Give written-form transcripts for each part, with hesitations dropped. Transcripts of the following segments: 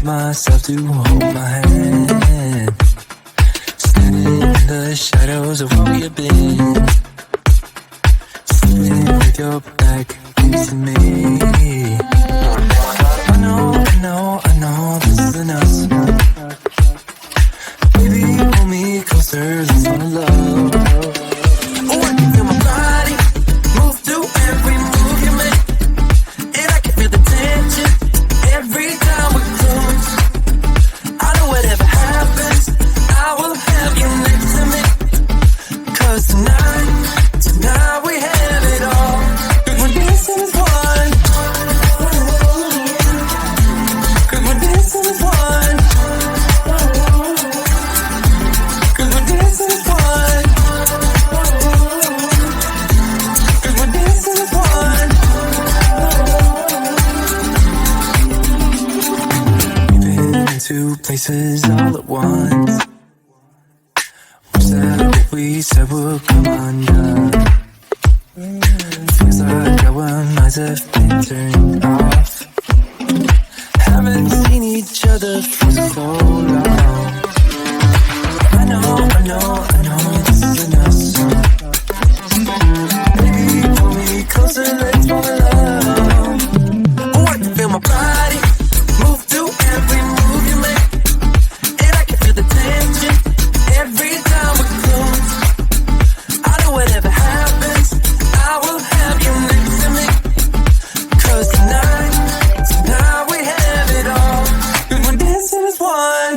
Myself to hold my hand, standing in the shadows of where we've been, sitting with your back facing me. I know this isn't us. Baby, pull me closer, let's fall in love. Oh, I can feel my body move through every move you make, and I can feel the tension every time we close. I know whatever happens, I will have you next to me. 'Cause tonight we have it all. 'Cause we're dancing as one. 'Cause we're dancing as one. 'Cause we're dancing as one. 'Cause we're dancing as one. Two places all at once. Wish that what we said would come undone. Feels like our minds have been turned off. Haven't seen each other for so long. I know this isn't us. Baby, pull me closer, let's fall in love. Oh, I can feel my body move through every move you make, and I can feel the tension every time we close. I know whatever happens, I will have you next to me. 'Cause tonight we have it all. 'Cause we're dancing as one.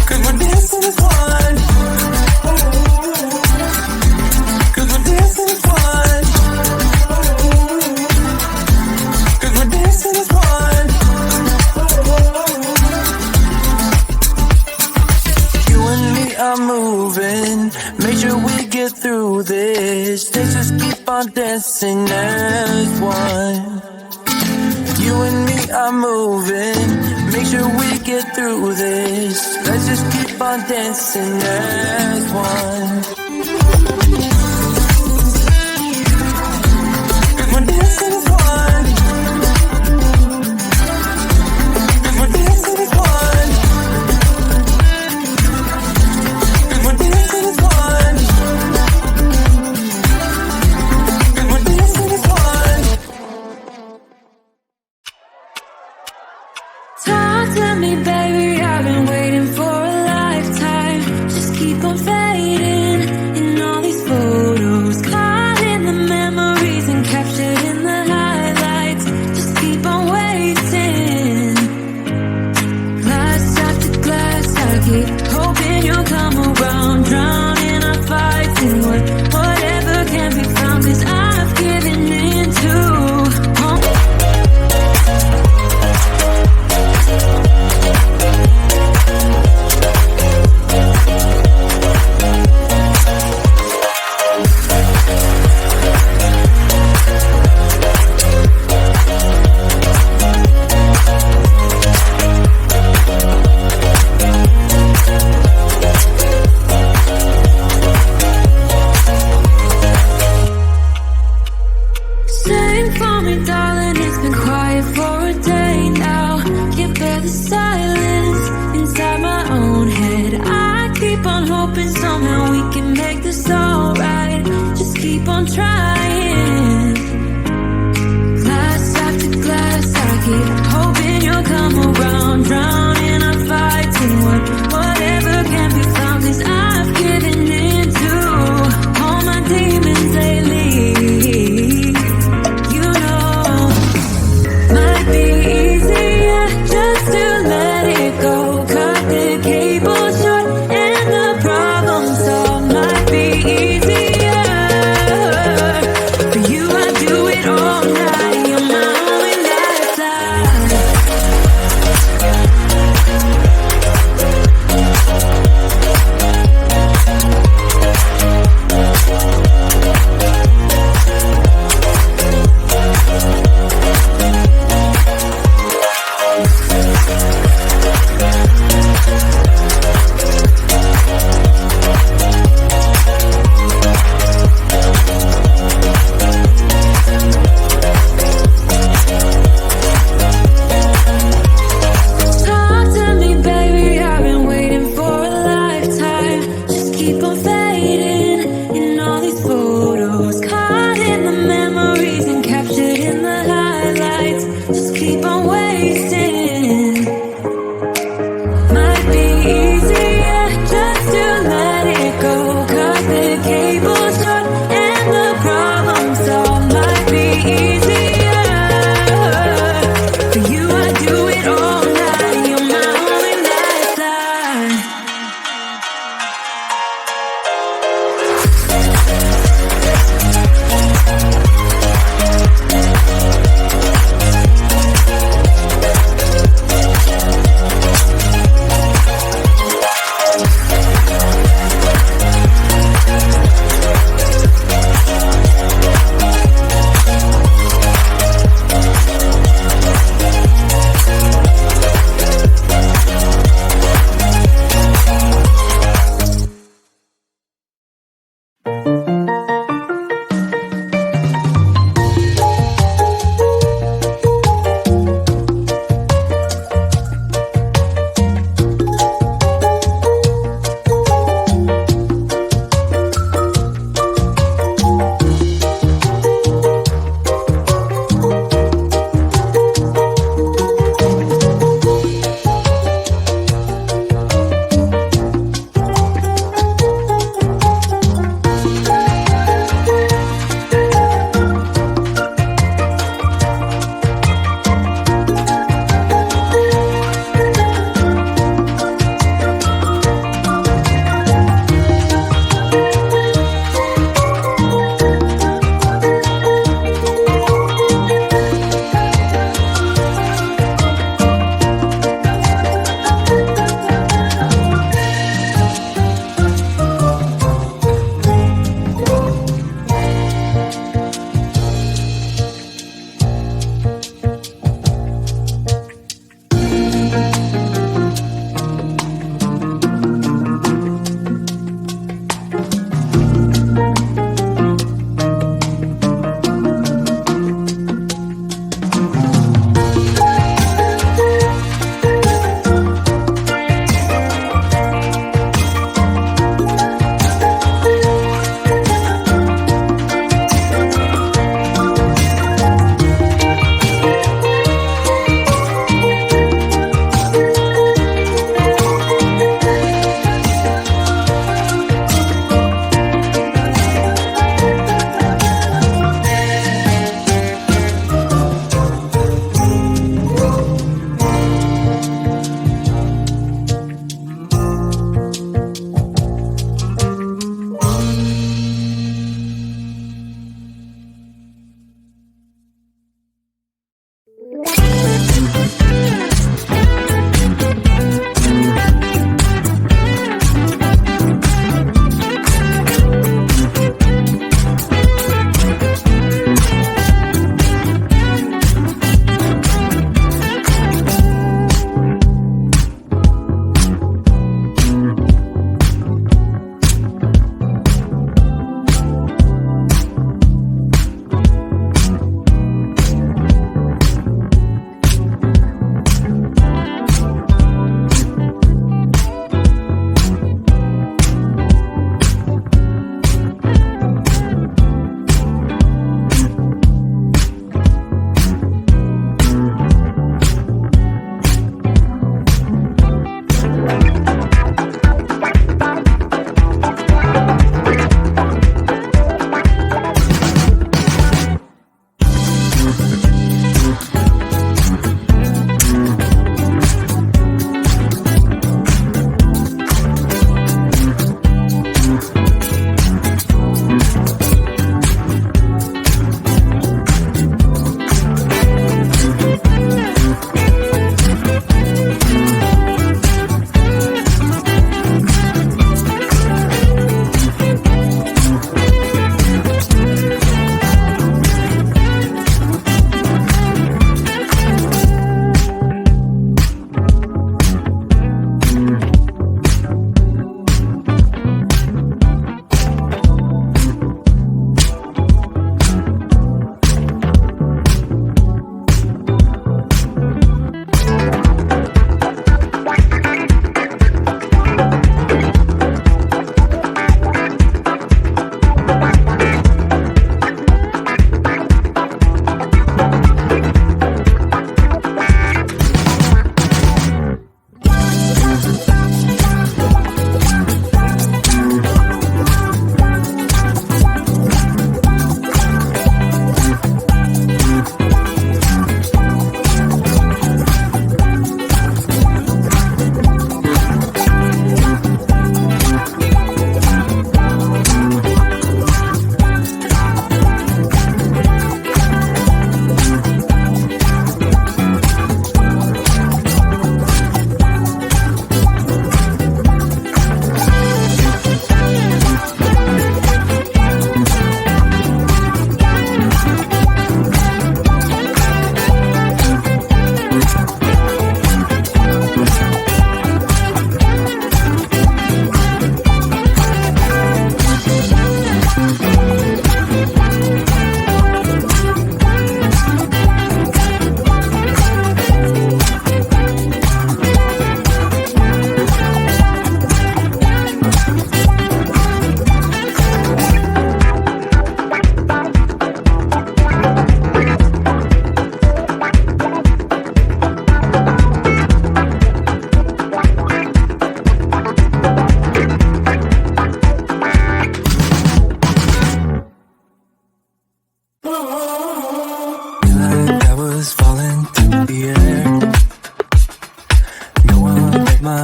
'Cause we're dancing as one. 'Cause we're dancing as one. 'Cause we're dancing as one. You and me are moving, make sure we get through this. Let's just keep on dancing as one. You and me are moving, make sure we get through this. Let's just keep on dancing as one. 'Cause we're dancing as one. 'Cause we're dancing as one. 'Cause we're dancing as one. 'Cause we're dancing as one. Talk to me, baby, I've been waiting for a lifetime. Just keep on fading in all these photos, caught in the memories and captured in the highlights. Just keep on waiting. Glass after glass, I keep hoping you'll come around, drowning our fights in whatever can be found. 'Cause I've given in to sing for me, darling. It's been quiet for a day now. Can't bear the silence inside my own head. I keep on hoping somehow we can make this alright. Just keep on trying. Glass after glass, I keep hoping you'll come around, drowning our fights in whatever can be found. 'Cause I've given in to all my demons lately. You know, might be easier just to let it go. Cut the cable short and the problem solved. Might be easier for you. I do it all night. You're my only lifeline.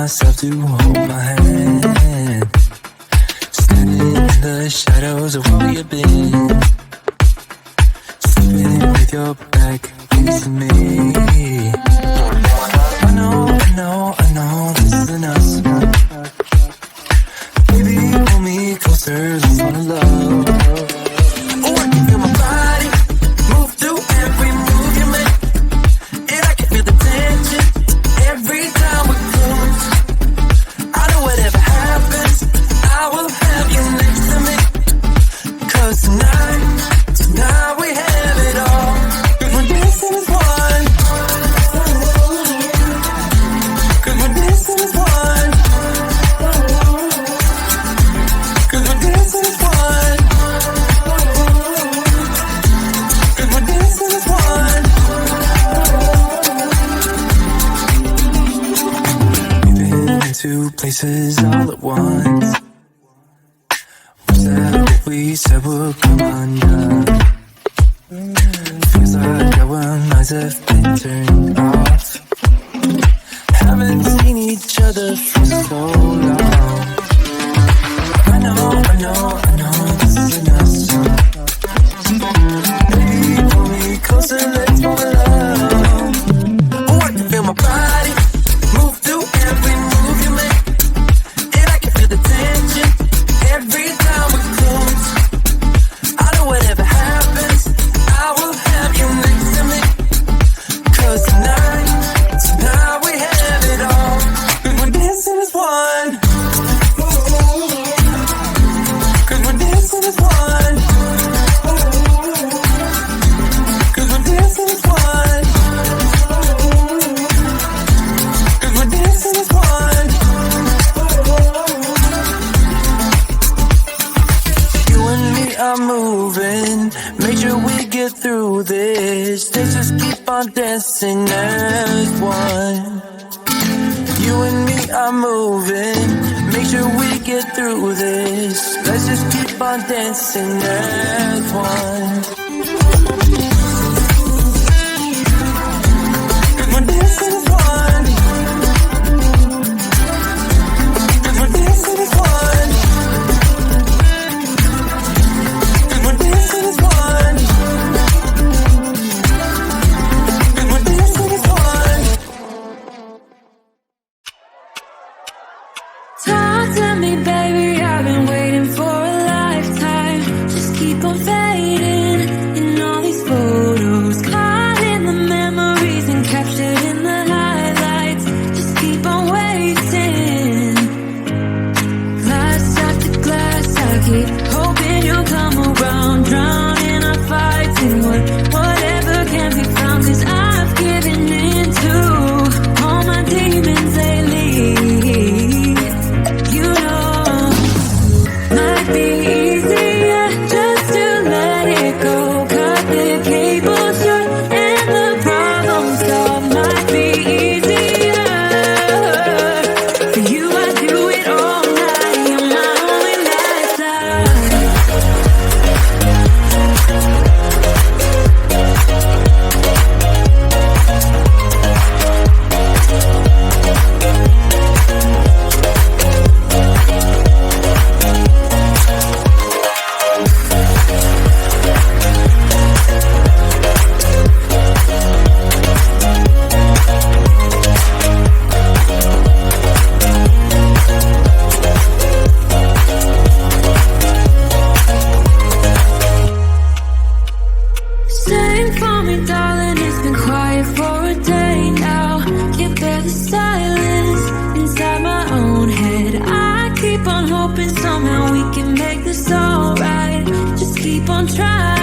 myself to hold my hand. Standing in the shadows of where you've been, sleeping with your back facing me. I know this isn't us. Baby, pull me closer, let's fall in love. Oh, I can feel my body move to every move you make, and I can feel the tension every time we close. I know whatever happens, I will have you next to me. 'Cause tonight we have it all. We're dancing as one. 'Cause we're dancing as one. 'Cause we're dancing as one. 'Cause we're dancing as one. We've been into places all at once. Was that what we said would come undone? Feels like our minds have been turned off. Haven't seen each other for so long. I know this isn't us. Baby, pull me closer, let's fall in love. Oh, keep on dancing as one. You and me are moving, make sure we get through this. Let's just keep on dancing as one. We're dancing as one. We're dancing as one. We're dancing as one. We're dancing as one. Talk to me, baby, I've been waiting for a lifetime. Just keep on fading in all these photos, caught in the memories and captured in the highlights. Just keep on waiting. Glass after glass, I keep hoping you'll come around. Drown in our fights and whatever can be found. 'Cause I've given in to all my demons lately. You know, might be easier just to let it go. Cut the cable short and the problem solved. Might be easier for you. I do it all night. You're my only lifeline. Sing for me, darling, it's been quiet for a day now. Can't bear the silence inside my own head. I keep on hoping somehow we can make this alright. Just keep on trying.